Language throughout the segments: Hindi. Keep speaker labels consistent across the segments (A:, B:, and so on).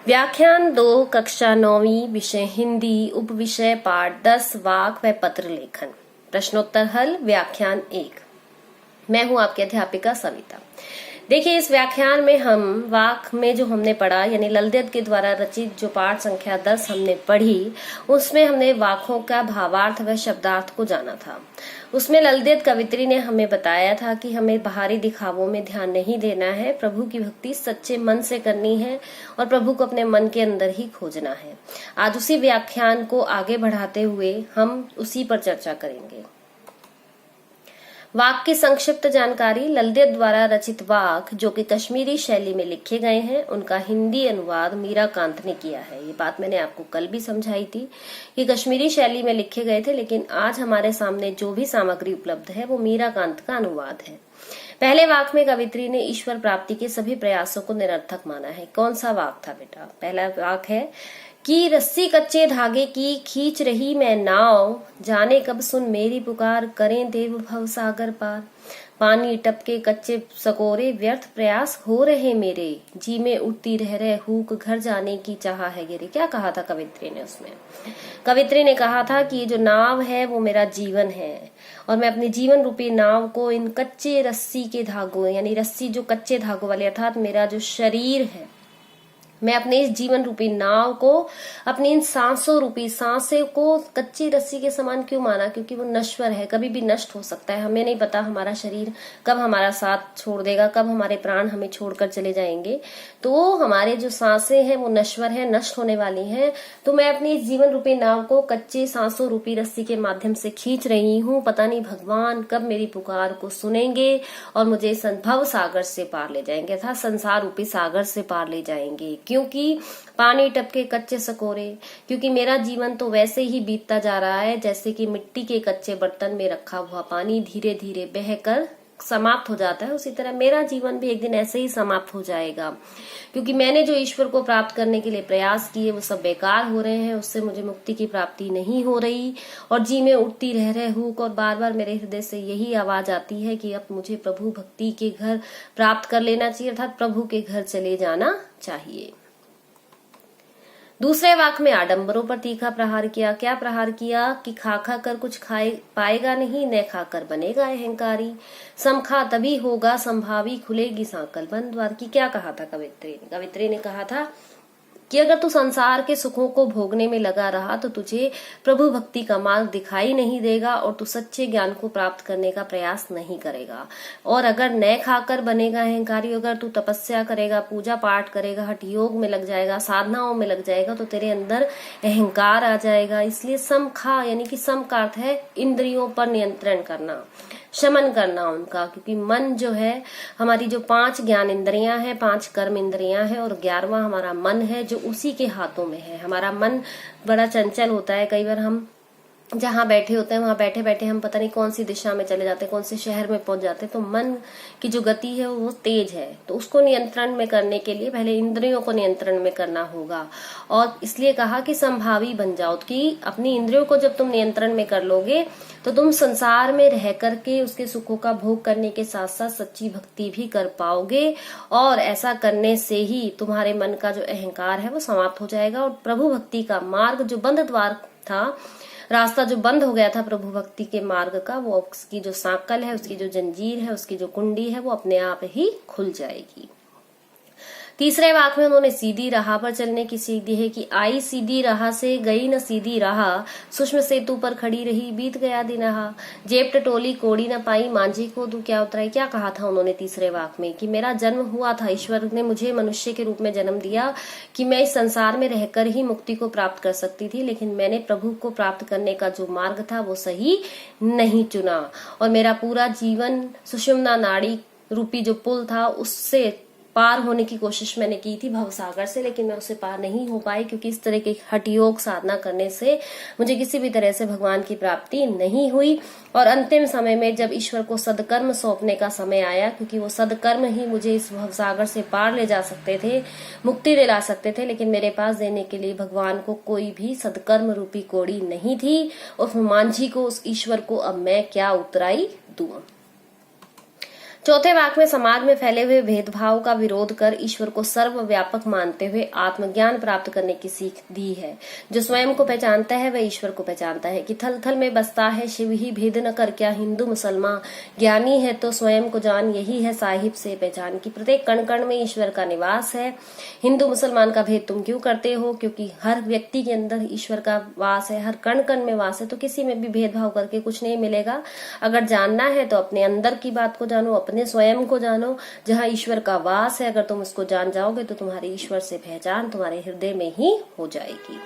A: व्याख्यान 2 कक्षा 9वीं विषय हिंदी उप विषय पाठ 10 वाक व पत्र लेखन। प्रश्नोत्तर हल व्याख्यान 1। मैं हूं आपकी अध्यापिका सविता। देखिए, इस व्याख्यान में हम वाक में जो हमने पढ़ा यानी ललदेद के द्वारा रचित जो पाठ संख्या 10 हमने पढ़ी, उसमें हमने वाकों का भावार्थ व शब्दार्थ को जाना था। उसमें ललदेद कवित्री ने हमें बताया था कि हमें बाहरी दिखावों में ध्यान नहीं देना है, प्रभु की भक्ति सच्चे मन से करनी है और प्रभु को अपने मन के अंदर ही खोजना है। आज उसी व्याख्यान को आगे बढ़ाते हुए हम उसी पर चर्चा करेंगे। वाक की संक्षिप्त जानकारी। ललदेद द्वारा रचित वाक जो कि कश्मीरी शैली में लिखे गए हैं, उनका हिंदी अनुवाद मीराकांत ने किया है। ये बात मैंने आपको कल भी समझाई थी कि कश्मीरी शैली में लिखे गए थे, लेकिन आज हमारे सामने जो भी सामग्री उपलब्ध है वो मीराकांत का अनुवाद है। पहले वाक में कवित्री ने ईश्वर प्राप्ति के सभी प्रयासों को निरर्थक माना है। कौन सा वाक था बेटा? पहला वाक है कि रस्सी कच्चे धागे की खींच रही मैं नाव, जाने कब सुन मेरी पुकार, करें देव भव सागर पार। पानी टपके कच्चे सकोरे, व्यर्थ प्रयास हो रहे मेरे, जी में उठती रह रहे हुक, घर जाने की चाह है गिरे। क्या कहा था कवित्री ने उसमें? कवित्री ने कहा था कि ये जो नाव है वो मेरा जीवन है और मैं अपने जीवन रूपी नाव को इन कच्चे रस्सी के धागों यानी रस्सी जो कच्चे धागों वाले अर्थात मेरा जो शरीर है, मैं अपने इस जीवन रूपी नाव को अपनी इन सांसों रूपी सांसें को कच्ची रस्सी के समान क्यों माना? क्योंकि वो नश्वर है, कभी भी नष्ट हो सकता है। हमें नहीं पता हमारा शरीर कब हमारा साथ छोड़ देगा, कब हमारे प्राण हमें छोड़कर चले जाएंगे। तो हमारे जो सांसें हैं वो नश्वर है, नष्ट होने वाली हैं। तो मैं अपनी इस जीवन रूपी नाव को कच्चे सांसों रूपी रस्सी के माध्यम से खींच रही हूँ। पता नहीं भगवान कब मेरी पुकार को सुनेंगे और मुझे संभव सागर से पार ले जाएंगे, अर्थात संसार रूपी सागर से पार ले जाएंगे। क्योंकि पानी टपके कच्चे सकोरे, क्योंकि मेरा जीवन तो वैसे ही बीतता जा रहा है जैसे कि मिट्टी के कच्चे बर्तन में रखा हुआ पानी धीरे धीरे बहकर समाप्त हो जाता है, उसी तरह मेरा जीवन भी एक दिन ऐसे ही समाप्त हो जाएगा। क्योंकि मैंने जो ईश्वर को प्राप्त करने के लिए प्रयास किए वो सब बेकार हो रहे हैं, उससे मुझे मुक्ति की प्राप्ति नहीं हो रही और जी में उठती रह रहे हुक और बार बार मेरे हृदय से यही आवाज आती है कि अब मुझे प्रभु भक्ति के घर प्राप्त कर लेना चाहिए, अर्थात प्रभु के घर चले जाना चाहिए। दूसरे वाक में आडंबरों पर तीखा प्रहार किया। क्या प्रहार किया? कि खा खा कर कुछ खाए पाएगा नहीं, न खाकर बनेगा अहंकारी, समखा तभी होगा संभावी, खुलेगी सांकल बंद द्वार की। क्या कहा था कवित्री ने? कवित्री ने कहा था कि अगर तू संसार के सुखों को भोगने में लगा रहा तो तुझे प्रभु भक्ति का मार्ग दिखाई नहीं देगा और तू सच्चे ज्ञान को प्राप्त करने का प्रयास नहीं करेगा। और अगर न खाकर बनेगा अहंकारी, अगर तू तपस्या करेगा, पूजा पाठ करेगा, हठ योग में लग जाएगा, साधनाओं में लग जाएगा तो तेरे अंदर अहंकार आ जाएगा। इसलिए सम खा यानी कि सम का अर्थ है इंद्रियों पर नियंत्रण करना, शमन करना उनका। क्योंकि मन जो है, हमारी जो 5 ज्ञान इंद्रियां हैं, 5 कर्म इंद्रियां हैं और 11वां हमारा मन है जो उसी के हाथों में है। हमारा मन बड़ा चंचल होता है। कई बार हम जहां बैठे होते हैं वहां बैठे बैठे हम पता नहीं कौन सी दिशा में चले जाते हैं, कौन से शहर में पहुंच जाते हैं। तो मन की जो गति है वो तेज है, तो उसको नियंत्रण में करने के लिए पहले इंद्रियों को नियंत्रण में करना होगा। और इसलिए कहा कि संभावी बन जाओ, कि अपनी इंद्रियों को जब तुम नियंत्रण में कर लोगे तो तुम संसार में रह करके उसके सुखों का भोग करने के साथ साथ सच्ची भक्ति भी कर पाओगे। और ऐसा करने से ही तुम्हारे मन का जो अहंकार है वो समाप्त हो जाएगा और प्रभु भक्ति का मार्ग जो बंद द्वार था, रास्ता जो बंद हो गया था प्रभु भक्ति के मार्ग का, वो उसकी जो सांकल है, उसकी जो जंजीर है, उसकी जो कुंडी है वो अपने आप ही खुल जाएगी। तीसरे वाक में उन्होंने सीधी राह पर चलने की सीख दी है कि आई सीधी राह से गई न सीधी राह, सूक्ष्म सेतु पर खड़ी रही बीत गया दिनहा, जेब टटोली कोड़ी न पाई, मांझी को तू क्या उतराई। क्या कहा था उन्होंने तीसरे वाक में? कि मेरा जन्म हुआ था, ईश्वर ने मुझे मनुष्य के रूप में जन्म दिया कि मैं इस संसार में रहकर ही मुक्ति को प्राप्त कर सकती थी, लेकिन मैंने प्रभु को प्राप्त करने का जो मार्ग था वो सही नहीं चुना और मेरा पूरा जीवन सुषुम्ना नाड़ी रूपी जो पुल था उससे पार होने की कोशिश मैंने की थी भवसागर से, लेकिन मैं उससे पार नहीं हो पाई क्योंकि इस तरह के हठ योग साधना करने से मुझे किसी भी तरह से भगवान की प्राप्ति नहीं हुई। और अंतिम समय में जब ईश्वर को सदकर्म सौंपने का समय आया, क्योंकि वो सदकर्म ही मुझे इस भवसागर से पार ले जा सकते थे, मुक्ति दिला सकते थे, लेकिन मेरे पास देने के लिए भगवान को कोई भी सदकर्म रूपी कोड़ी नहीं थी। उस मांझी को, उस ईश्वर को अब मैं क्या उतराई दूं। चौथे वाक्य में समाज में फैले हुए भेदभाव का विरोध कर ईश्वर को सर्वव्यापक मानते हुए आत्मज्ञान प्राप्त करने की सीख दी है। जो स्वयं को पहचानता है वह ईश्वर को पहचानता है कि थल थल में बसता है शिव ही भेद न कर क्या हिंदू मुसलमान, ज्ञानी है तो स्वयं को जान यही है साहिब से पहचान की प्रत्येक कण कण में ईश्वर का निवास है। हिंदू मुसलमान का भेद तुम क्यों करते हो? क्योंकि हर व्यक्ति के अंदर ईश्वर का वास है, हर कण कण में वास है, तो किसी में भी भेदभाव करके कुछ नहीं मिलेगा। अगर जानना है तो अपने अंदर की बात को जानो, अपने स्वयं को जानो, जहाँ ईश्वर का वास है। अगर तुम उसको जान जाओगे तो तुम्हारी ईश्वर से पहचान तुम्हारे हृदय में ही हो जाएगी।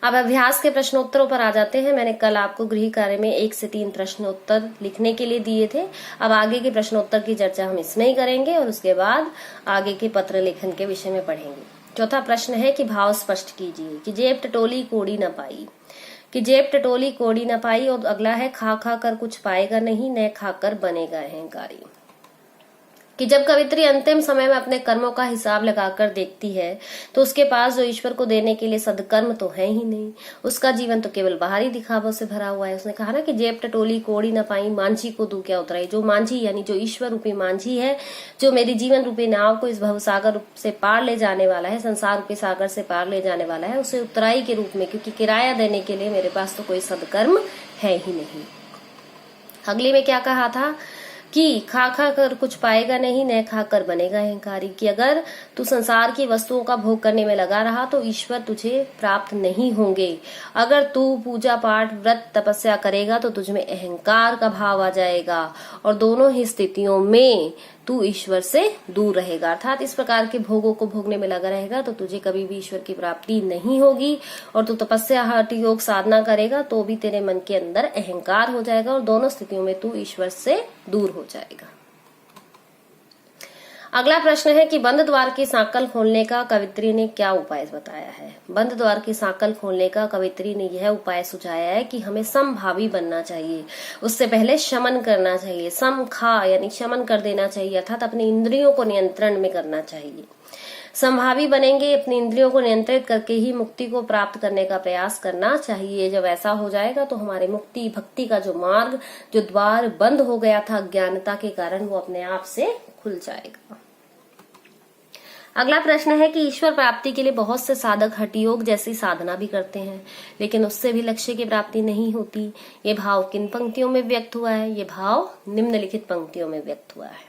A: अब अभ्यास के प्रश्नोत्तरों पर आ जाते हैं। मैंने कल आपको गृह कार्य में 1 से 3 प्रश्नोत्तर लिखने के लिए दिए थे। अब आगे के प्रश्नोत्तर की चर्चा हम इसमें ही करेंगे और उसके बाद आगे के पत्र लेखन के विषय में पढ़ेंगे। चौथा प्रश्न है कि भाव स्पष्ट कीजिए कि जेब टटोली कोड़ी न पाई, कि जेब टटोली कोड़ी न पाई। और अगला है खा खा कर कुछ पाएगा नहीं, न खाकर बनेगा अहंकारी। कि जब कवित्री अंतिम समय में अपने कर्मों का हिसाब लगाकर देखती है तो उसके पास जो ईश्वर को देने के लिए सदकर्म तो है ही नहीं, उसका जीवन तो केवल बाहरी दिखावों से भरा हुआ है। उसने कहा ना कि जेब टटोली कोड़ी न पाई, मांझी को दूं क्या उतराई। जो मांझी यानी जो ईश्वर रूपी मांझी है, जो मेरी जीवन रूपी नाव को इस भवसागर से पार ले जाने वाला है, संसार रूपी सागर से पार ले जाने वाला है, उसे उतराई के रूप में, क्योंकि किराया देने के लिए मेरे पास तो कोई सदकर्म है ही नहीं। अगली में क्या कहा था कि खा खा कर कुछ पाएगा नहीं, न खाकर बनेगा अहंकारी। कि अगर तू संसार की वस्तुओं का भोग करने में लगा रहा तो ईश्वर तुझे प्राप्त नहीं होंगे। अगर तू पूजा पाठ व्रत तपस्या करेगा तो तुझ में अहंकार का भाव आ जाएगा और दोनों ही स्थितियों में तू ईश्वर से दूर रहेगा। अर्थात इस प्रकार के भोगों को भोगने में लगा रहेगा तो तुझे कभी भी ईश्वर की प्राप्ति नहीं होगी। और तू तपस्या हठ योग साधना करेगा तो भी तेरे मन के अंदर अहंकार हो जाएगा और दोनों स्थितियों में तू ईश्वर से दूर हो जाएगा। अगला प्रश्न है कि बंद द्वार की सांकल खोलने का कवित्री ने क्या उपाय बताया है। बंद द्वार की सांकल खोलने का कवित्री ने यह उपाय सुझाया है कि हमें समभावी बनना चाहिए, उससे पहले शमन करना चाहिए। सम खा यानी शमन कर देना चाहिए, अर्थात अपनी इंद्रियों को नियंत्रण में करना चाहिए। संभावी बनेंगे, अपनी इंद्रियों को नियंत्रित करके ही मुक्ति को प्राप्त करने का प्रयास करना चाहिए। जब ऐसा हो जाएगा तो हमारे मुक्ति भक्ति का जो मार्ग, जो द्वार बंद हो गया था अज्ञानता के कारण, वो अपने आप से खुल जाएगा। अगला प्रश्न है कि ईश्वर प्राप्ति के लिए बहुत से साधक हठयोग जैसी साधना भी करते हैं, लेकिन उससे भी लक्ष्य की प्राप्ति नहीं होती। ये भाव किन पंक्तियों में व्यक्त हुआ है? ये भाव निम्नलिखित पंक्तियों में व्यक्त हुआ है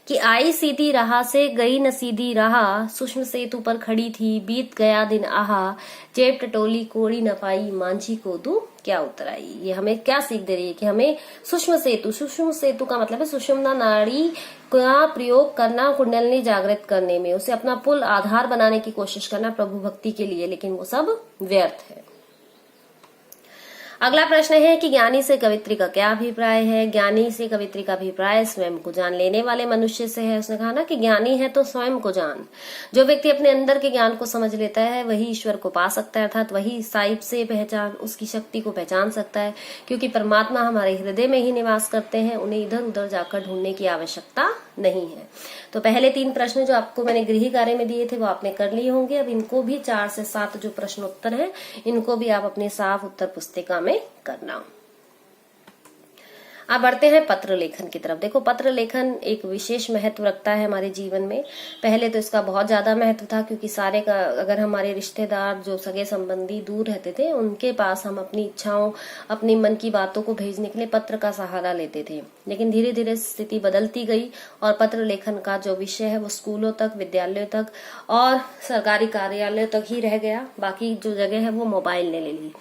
A: कि आई सीधी राह से गई न सीधी राह, सूक्ष्म सेतु पर खड़ी थी बीत गया दिन आहा, जेब टटोली कोड़ी न पाई, मांझी को दूं क्या उतराई। ये हमें क्या सीख दे रही है कि हमें सूक्ष्म सेतु का मतलब है सुषुम्ना नाड़ी का प्रयोग करना कुंडलिनी जागृत करने में, उसे अपना पुल आधार बनाने की कोशिश करना प्रभु भक्ति के लिए, लेकिन वो सब व्यर्थ है। अगला प्रश्न है कि ज्ञानी से कवित्री का क्या अभिप्राय है। ज्ञानी से कवित्री का अभिप्राय स्वयं को जान लेने वाले मनुष्य से है। उसने कहा ना कि ज्ञानी है तो स्वयं को जान। जो व्यक्ति अपने अंदर के ज्ञान को समझ लेता है वही ईश्वर को पा सकता है, अर्थात वही साहिब से पहचान, उसकी शक्ति को पहचान सकता है, क्योंकि परमात्मा हमारे हृदय में ही निवास करते हैं, उन्हें इधर उधर जाकर ढूंढने की आवश्यकता नहीं है। तो पहले 3 प्रश्न जो आपको मैंने गृह कार्य में दिए थे वो आपने कर लिए होंगे। अब इनको भी 4 से 7 जो प्रश्नोत्तर है इनको भी आप अपने साफ उत्तर पुस्तिका में करना। अब बढ़ते हैं पत्र लेखन की तरफ। देखो, पत्र लेखन एक विशेष महत्व रखता है हमारे जीवन में। पहले तो इसका बहुत ज्यादा महत्व था, क्योंकि सारे का अगर हमारे रिश्तेदार जो सगे संबंधी दूर रहते थे उनके पास हम अपनी इच्छाओं, अपनी मन की बातों को भेजने के लिए पत्र का सहारा लेते थे। लेकिन धीरे धीरे स्थिति बदलती गई और पत्र लेखन का जो विषय है वो स्कूलों तक, विद्यालयों तक और सरकारी कार्यालयों तक ही रह गया। बाकी जो जगह है वो मोबाइल ने ले ली।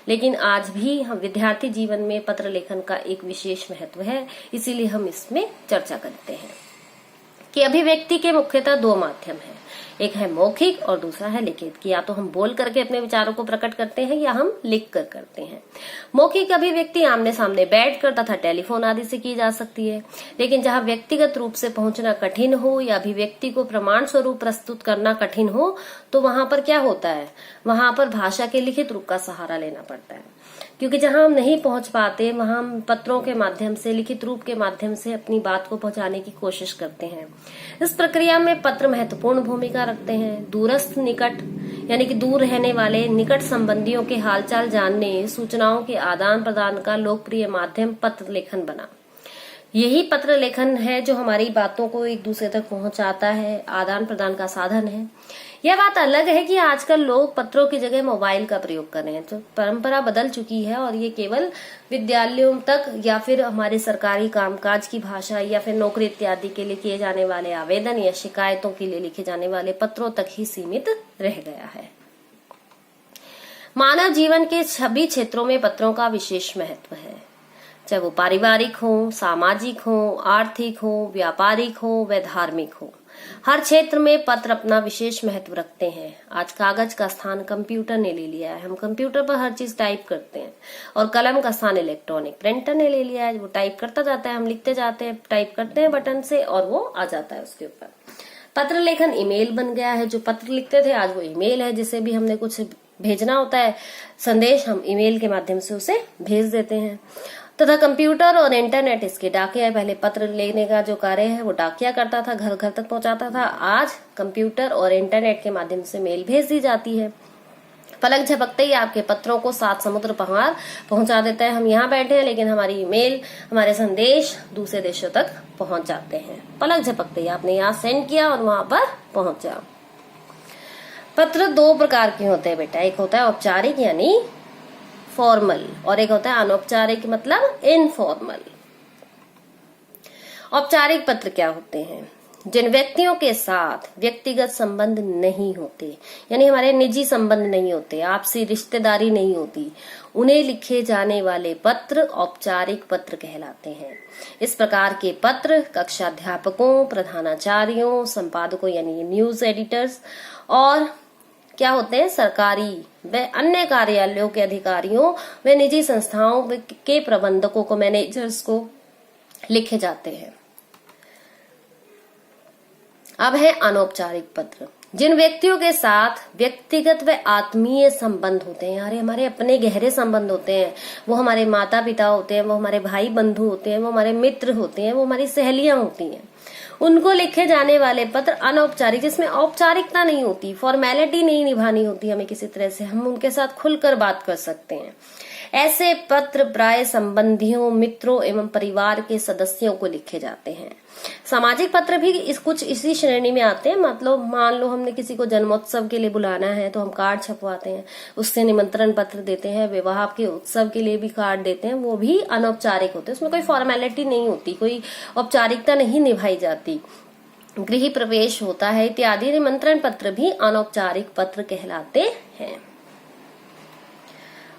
A: लेकिन आज भी हम विद्यार्थी जीवन में पत्र लेखन का एक विशेष महत्व है, इसीलिए हम इसमें चर्चा करते हैं कि अभिव्यक्ति के मुख्यतः 2 माध्यम हैं। एक है मौखिक और दूसरा है लिखित, कि या तो हम बोल करके अपने विचारों को प्रकट करते हैं या हम लिख कर करते हैं। मौखिक अभिव्यक्ति आमने सामने बैठकर तथा टेलीफोन आदि से की जा सकती है, लेकिन जहां व्यक्तिगत रूप से पहुंचना कठिन हो या अभिव्यक्ति को प्रमाण स्वरूप प्रस्तुत करना कठिन हो तो वहां पर क्या होता है, वहां पर भाषा के लिखित रूप का सहारा लेना पड़ता है। क्योंकि जहां हम नहीं पहुंच पाते वहां हम पत्रों के माध्यम से, लिखित रूप के माध्यम से अपनी बात को पहुंचाने की कोशिश करते हैं। इस प्रक्रिया में पत्र महत्वपूर्ण भूमिका रखते हैं। दूरस्थ निकट यानी कि दूर रहने वाले निकट संबंधियों के हालचाल जानने, सूचनाओं के आदान प्रदान का लोकप्रिय माध्यम पत्र लेखन बना। यही पत्र लेखन है जो हमारी बातों को एक दूसरे तक पहुंचाता है, आदान प्रदान का साधन है। यह बात अलग है कि आजकल लोग पत्रों की जगह मोबाइल का प्रयोग कर रहे हैं, तो परंपरा बदल चुकी है और ये केवल विद्यालयों तक या फिर हमारे सरकारी कामकाज की भाषा या फिर नौकरी इत्यादि के लिए किए जाने वाले आवेदन या शिकायतों के लिए लिखे जाने वाले पत्रों तक ही सीमित रह गया है। मानव जीवन के सभी क्षेत्रों में पत्रों का विशेष महत्व है, चाहे वो पारिवारिक हो, सामाजिक हो, आर्थिक हो, व्यापारिक हो व धार्मिक हो। हर क्षेत्र में पत्र अपना विशेष महत्व रखते हैं। आज कागज का स्थान कंप्यूटर ने ले लिया है, हम कंप्यूटर पर हर चीज टाइप करते हैं, और कलम का स्थान इलेक्ट्रॉनिक प्रिंटर ने ले लिया है, वो टाइप करता जाता है, हम लिखते जाते हैं, टाइप करते हैं बटन से और वो आ जाता है उसके ऊपर। पत्र लेखन ईमेल बन गया है, जो पत्र लिखते थे आज वो ईमेल है, जिसे भी हमने कुछ भेजना होता है संदेश, हम ईमेल के माध्यम से उसे भेज देते हैं। तथा कंप्यूटर और इंटरनेट इसके डाकिया है। पहले पत्र लेने का जो कार्य है वो डाकिया करता था, घर घर तक पहुंचाता था। आज कंप्यूटर और इंटरनेट के माध्यम से मेल भेज दी जाती है। पलक झपकते ही आपके पत्रों को 7 समुद्र पार पहुंचा देता है। हम यहाँ बैठे हैं लेकिन हमारी ईमेल, हमारे संदेश दूसरे देशों तक पहुंच जाते हैं। पलक झपकते ही आपने यहाँ सेंड किया और वहां पर पहुंचा। पत्र 2 प्रकार के होते हैं बेटा, एक होता है औपचारिक यानी फॉर्मल और एक होता है अनौपचारिक मतलब इनफॉर्मल। औपचारिक पत्र क्या होते हैं? जिन व्यक्तियों के साथ व्यक्तिगत संबंध नहीं होते, यानी हमारे निजी संबंध नहीं होते, आपसी रिश्तेदारी नहीं होती, उन्हें लिखे जाने वाले पत्र औपचारिक पत्र कहलाते हैं। इस प्रकार के पत्र कक्षाध्यापकों, प्रधानाचार्यों, संपादकों यानी न्यूज एडिटर्स और क्या होते हैं सरकारी व अन्य कार्यालयों के अधिकारियों व निजी संस्थाओं के प्रबंधकों को, मैनेजर्स को लिखे जाते हैं। अब है अनौपचारिक पत्र। जिन व्यक्तियों के साथ व्यक्तिगत व आत्मीय संबंध होते हैं, यानी हमारे अपने गहरे संबंध होते हैं, वो हमारे माता पिता होते हैं, वो हमारे भाई बंधु होते हैं, वो हमारे मित्र होते हैं, वो हमारी सहेलियां होती हैं, उनको लिखे जाने वाले पत्र अनौपचारिक, जिसमें औपचारिकता नहीं होती, फॉर्मेलिटी नहीं निभानी होती हमें किसी तरह से, हम उनके साथ खुलकर बात कर सकते हैं। ऐसे पत्र प्राय संबंधियों, मित्रों एवं परिवार के सदस्यों को लिखे जाते हैं। सामाजिक पत्र भी कुछ इसी श्रेणी में आते हैं। मतलब मान लो हमने किसी को जन्मोत्सव के लिए बुलाना है तो हम कार्ड छपवाते हैं, उससे निमंत्रण पत्र देते हैं, विवाह के उत्सव के लिए भी कार्ड देते हैं, वो भी अनौपचारिक होते हैं। उसमें कोई फॉर्मेलिटी नहीं होती, कोई औपचारिकता नहीं निभाई जाती, गृह प्रवेश होता है इत्यादि। निमंत्रण पत्र भी अनौपचारिक पत्र कहलाते हैं।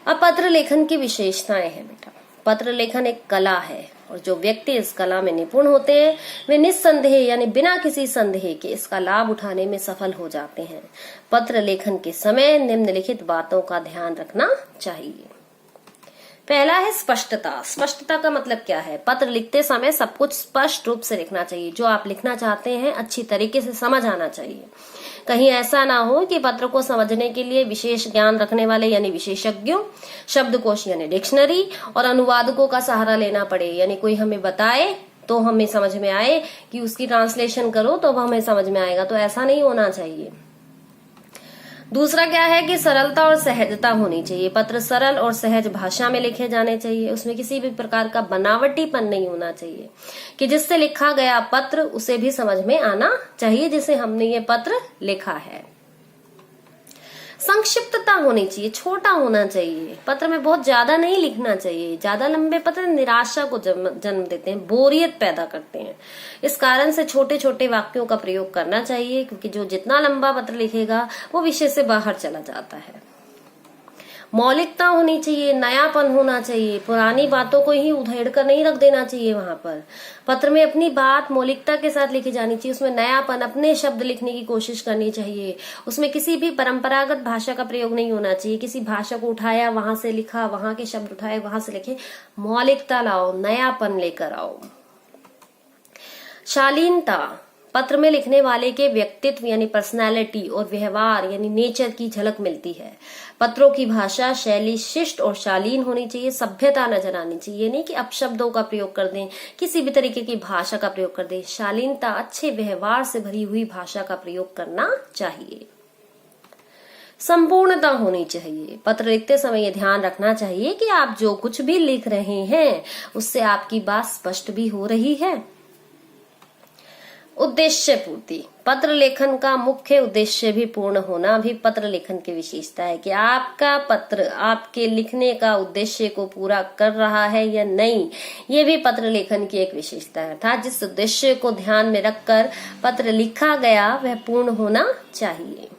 A: अब पत्र लेखन की विशेषताएं हैं बेटा। पत्र लेखन एक कला है और जो व्यक्ति इस कला में निपुण होते हैं वे निस्संदेह यानी बिना किसी संदेह के इसका लाभ उठाने में सफल हो जाते हैं। पत्र लेखन के समय निम्नलिखित बातों का ध्यान रखना चाहिए। पहला है स्पष्टता। स्पष्टता का मतलब क्या है? पत्र लिखते समय सब कुछ स्पष्ट रूप से लिखना चाहिए। जो आप लिखना चाहते हैं अच्छी तरीके से समझ आना चाहिए। कहीं ऐसा ना हो कि पत्र को समझने के लिए विशेष ज्ञान रखने वाले यानी विशेषज्ञों, शब्दकोश यानी डिक्शनरी और अनुवादकों का सहारा लेना पड़े, यानी कोई हमें बताए तो हमें समझ में आए कि उसकी ट्रांसलेशन करो तो हमें समझ में आएगा, तो ऐसा नहीं होना चाहिए। दूसरा क्या है कि सरलता और सहजता होनी चाहिए। पत्र सरल और सहज भाषा में लिखे जाने चाहिए। उसमें किसी भी प्रकार का बनावटीपन नहीं होना चाहिए कि जिससे लिखा गया पत्र उसे भी समझ में आना चाहिए जिसे हमने ये पत्र लिखा है। संक्षिप्तता होनी चाहिए, छोटा होना चाहिए। पत्र में बहुत ज्यादा नहीं लिखना चाहिए। ज्यादा लंबे पत्र निराशा को जन्म देते हैं, बोरियत पैदा करते हैं। इस कारण से छोटे छोटे वाक्यों का प्रयोग करना चाहिए, क्योंकि जो जितना लंबा पत्र लिखेगा वो विषय से बाहर चला जाता है। मौलिकता होनी चाहिए, नयापन होना चाहिए। पुरानी बातों को ही उधेड़ कर नहीं रख देना चाहिए। वहां पर पत्र में अपनी बात मौलिकता के साथ लिखी जानी चाहिए। उसमें नयापन, अपने शब्द लिखने की कोशिश करनी चाहिए। उसमें किसी भी परंपरागत भाषा का प्रयोग नहीं होना चाहिए। किसी भाषा को उठाया वहां से लिखा, वहां के शब्द उठाए वहां से लिखे। मौलिकता लाओ, नयापन लेकर आओ। शालीनता, पत्र में लिखने वाले के व्यक्तित्व यानी पर्सनालिटी और व्यवहार यानी नेचर की झलक मिलती है। पत्रों की भाषा शैली शिष्ट और शालीन होनी चाहिए। सभ्यता नजर आनी चाहिए, नहीं कि अपशब्दों का प्रयोग कर दें, किसी भी तरीके की भाषा का प्रयोग कर दें। शालीनता, अच्छे व्यवहार से भरी हुई भाषा का प्रयोग करना चाहिए। संपूर्णता होनी चाहिए। पत्र लिखते समय ये ध्यान रखना चाहिए कि आप जो कुछ भी लिख रहे हैं उससे आपकी बात स्पष्ट भी हो रही है। उद्देश्य पूर्ति, पत्र लेखन का मुख्य उद्देश्य भी पूर्ण होना भी पत्र लेखन की विशेषता है कि आपका पत्र आपके लिखने का उद्देश्य को पूरा कर रहा है या नहीं, ये भी पत्र लेखन की एक विशेषता है। अर्थात जिस उद्देश्य को ध्यान में रखकर पत्र लिखा गया वह पूर्ण होना चाहिए।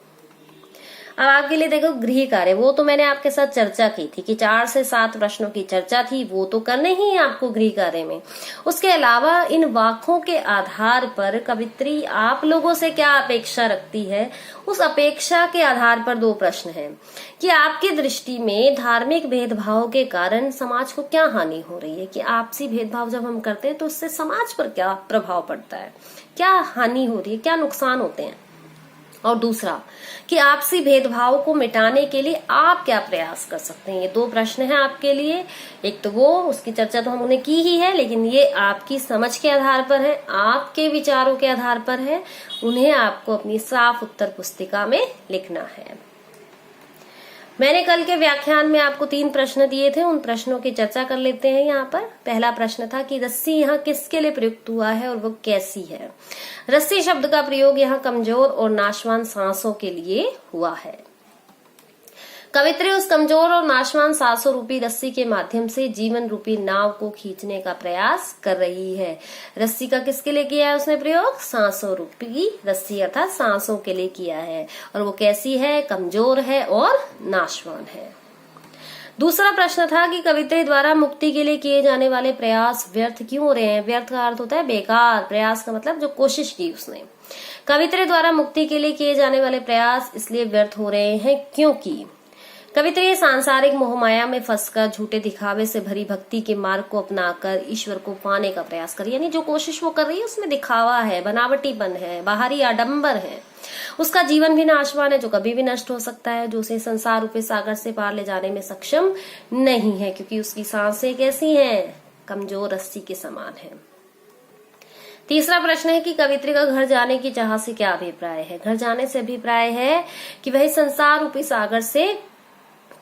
A: अब आपके लिए देखो गृह कार्य, वो तो मैंने आपके साथ चर्चा की थी कि 4 से 7 प्रश्नों की चर्चा थी, वो तो करने ही है आपको गृह कार्य में। उसके अलावा इन वाक्यों के आधार पर कवित्री आप लोगों से क्या अपेक्षा रखती है, उस अपेक्षा के आधार पर 2 प्रश्न हैं कि आपकी दृष्टि में धार्मिक भेदभाव के कारण समाज को क्या हानि हो रही है, कि आपसी भेदभाव जब हम करते हैं तो उससे समाज पर क्या प्रभाव पड़ता है, क्या हानि हो रही है, क्या नुकसान होते हैं। और दूसरा कि आपसी भेदभाव को मिटाने के लिए आप क्या प्रयास कर सकते हैं। ये 2 प्रश्न हैं आपके लिए। एक तो वो, उसकी चर्चा तो हमने की ही है, लेकिन ये आपकी समझ के आधार पर है, आपके विचारों के आधार पर है, उन्हें आपको अपनी साफ उत्तर पुस्तिका में लिखना है। मैंने कल के व्याख्यान में आपको 3 प्रश्न दिए थे, उन प्रश्नों की चर्चा कर लेते हैं यहाँ पर। पहला प्रश्न था कि रस्सी यहाँ किसके लिए प्रयुक्त हुआ है और वो कैसी है। रस्सी शब्द का प्रयोग यहाँ कमजोर और नाशवान सांसों के लिए हुआ है। कवित्री उस कमजोर और नाशवान सांसों रूपी रस्सी के माध्यम से जीवन रूपी नाव को खींचने का प्रयास कर रही है। रस्सी का किसके लिए किया है उसने प्रयोग? सांसों रूपी रस्सी अर्थात सांसों के लिए किया है। और वो कैसी है? कमजोर है और नाशवान है। दूसरा प्रश्न था कि कवित्री द्वारा मुक्ति के लिए किए जाने वाले प्रयास व्यर्थ क्यों हो रहे हैं। व्यर्थ का अर्थ होता है बेकार, प्रयास का मतलब जो कोशिश की उसने। कवित्री द्वारा मुक्ति के लिए किए जाने वाले प्रयास इसलिए व्यर्थ हो रहे हैं क्योंकि कवित्री सांसारिक मोहमाया में फंसकर झूठे दिखावे से भरी भक्ति के मार्ग को अपनाकर ईश्वर को पाने का प्रयास कर, यानी जो कोशिश वो कर रही है उसमें दिखावा है, बनावटीपन है, बाहरी आडंबर है। उसका जीवन भी नाशवान है, जो कभी भी नष्ट हो सकता है, जो उसे संसार रूपी सागर से पार ले जाने में सक्षम नहीं है, क्योंकि उसकी सांसें कैसी हैं? कमजोर रस्सी के समान है। तीसरा प्रश्न है कि कवित्री का घर जाने की चाह से क्या अभिप्राय है। घर जाने से अभिप्राय है कि वह संसार रूपी सागर से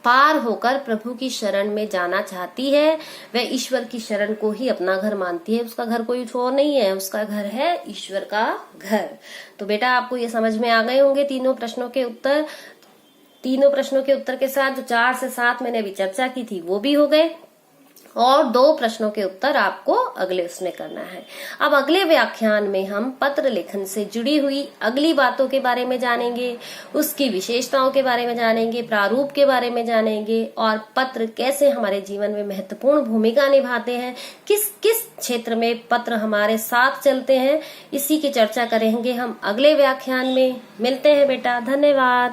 A: पार होकर प्रभु की शरण में जाना चाहती है। वह ईश्वर की शरण को ही अपना घर मानती है। उसका घर कोई और नहीं है, उसका घर है ईश्वर का घर। तो बेटा आपको ये समझ में आ गए होंगे तीनों प्रश्नों के उत्तर। तीनों प्रश्नों के उत्तर के साथ जो 4 से 7 मैंने अभी चर्चा की थी वो भी हो गए, और 2 प्रश्नों के उत्तर आपको अगले उसमें करना है। अब अगले व्याख्यान में हम पत्र लेखन से जुड़ी हुई अगली बातों के बारे में जानेंगे, उसकी विशेषताओं के बारे में जानेंगे, प्रारूप के बारे में जानेंगे, और पत्र कैसे हमारे जीवन में महत्वपूर्ण भूमिका निभाते हैं, किस किस क्षेत्र में पत्र हमारे साथ चलते हैं, इसी की चर्चा करेंगे हम अगले व्याख्यान में। मिलते हैं बेटा, धन्यवाद।